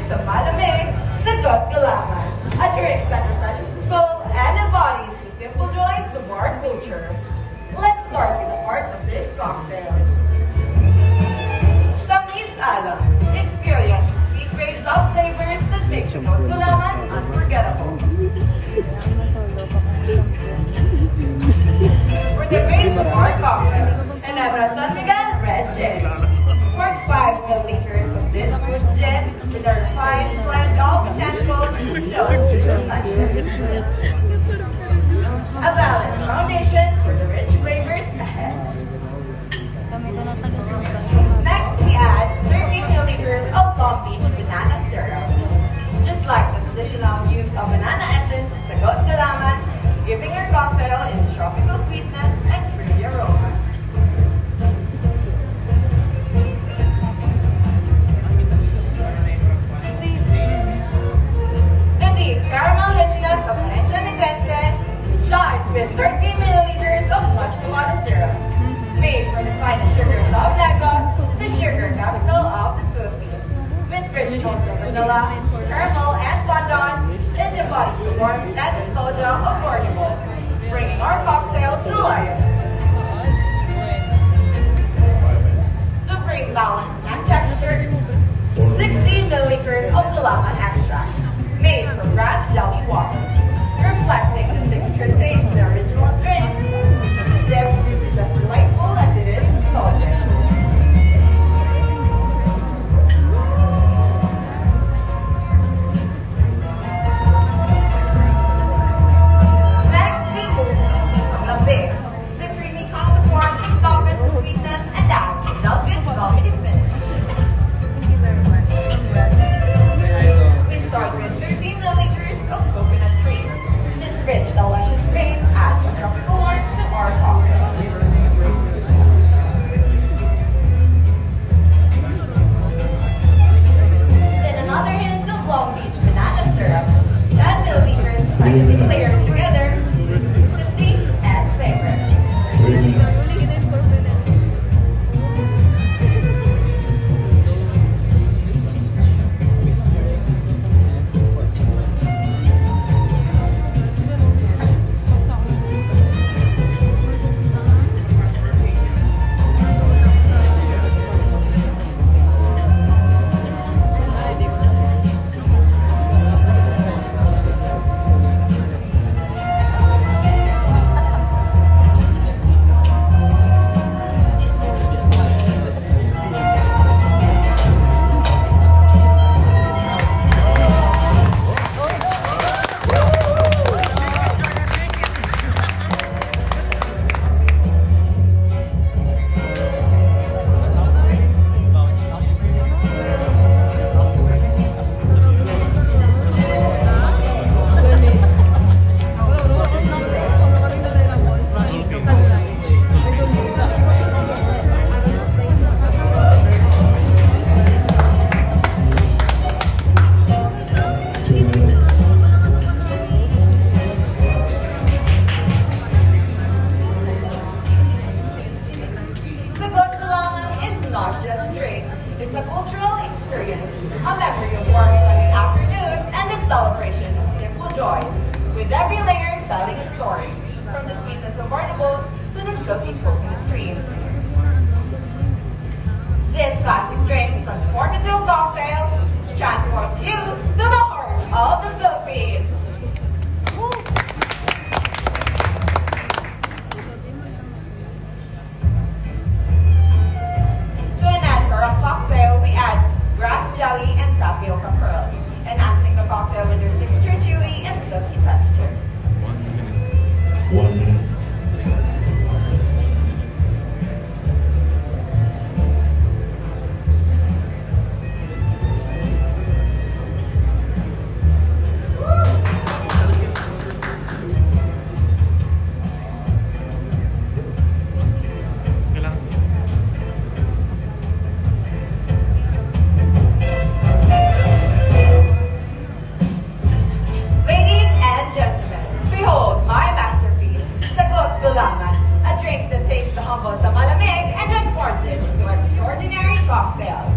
sa malamig, sagot kailangan. A drink that refreshes the soul and embodies the simple joys of our culture. Let's start with the heart of this cocktail. Tamis Alam. Experience the sweet waves of flavors that make sagot kailangan unforgettable. For the base of our cocktail, Ginebra San Miguel Red Gin. For 5 milliliters of this good gin, with our fine blend of gentle, a balanced foundation for the rich flavors ahead. Next, we add 30 milliliters of Long Beach banana syrup. Just like the traditional use of banana essence, sagot kailangan, giving your cocktail its tropical sweetness and fruity aroma. Indeed, caramel richness of leche nigrense shines with 30 milliliters of mushed tomato syrup. Made from the finest sugars of Negros, the sugar capital of the Philippines. With rich notes of vanilla, caramel, and fondant, it embodies the warmth and nostalgia of Portugal, bringing our cocktail to life. Supreme balance and texture, 60 milliliters of Gulaman extract, made from grass jelly water, reflecting the signature taste of the original drink. Sip is as delightful as it is nostalgic. Next, we move to Lambe. The creamy comfort form softens the sweetness and adds a delicate velvety finish. We start with 13 milliliters of coconut cream. This rich, delicious cream adds a tropical warmth to our cocktail. Then another hint of Long Beach banana syrup. 10 milliliters tightly layered together, consistency and flavor. Sagot kailangan is not just a drink, it's a cultural experience, a memory of warm sunny afternoons and the celebration of simple joys, with every layer telling a story, from the sweetness of barnacle to the silky coconut cream. This classic drink transforms into a cocktail, transports you to the heart of the Philippines. To enhance our cocktail, we add grass jelly and tapioca pearls, enhancing the cocktail with their signature chewy and silky texture. 1 minute. Ladies and gentlemen, behold my masterpiece, Sagot Gulaman, a drink that takes the humble sa malamig and transforms it into an extraordinary cocktail.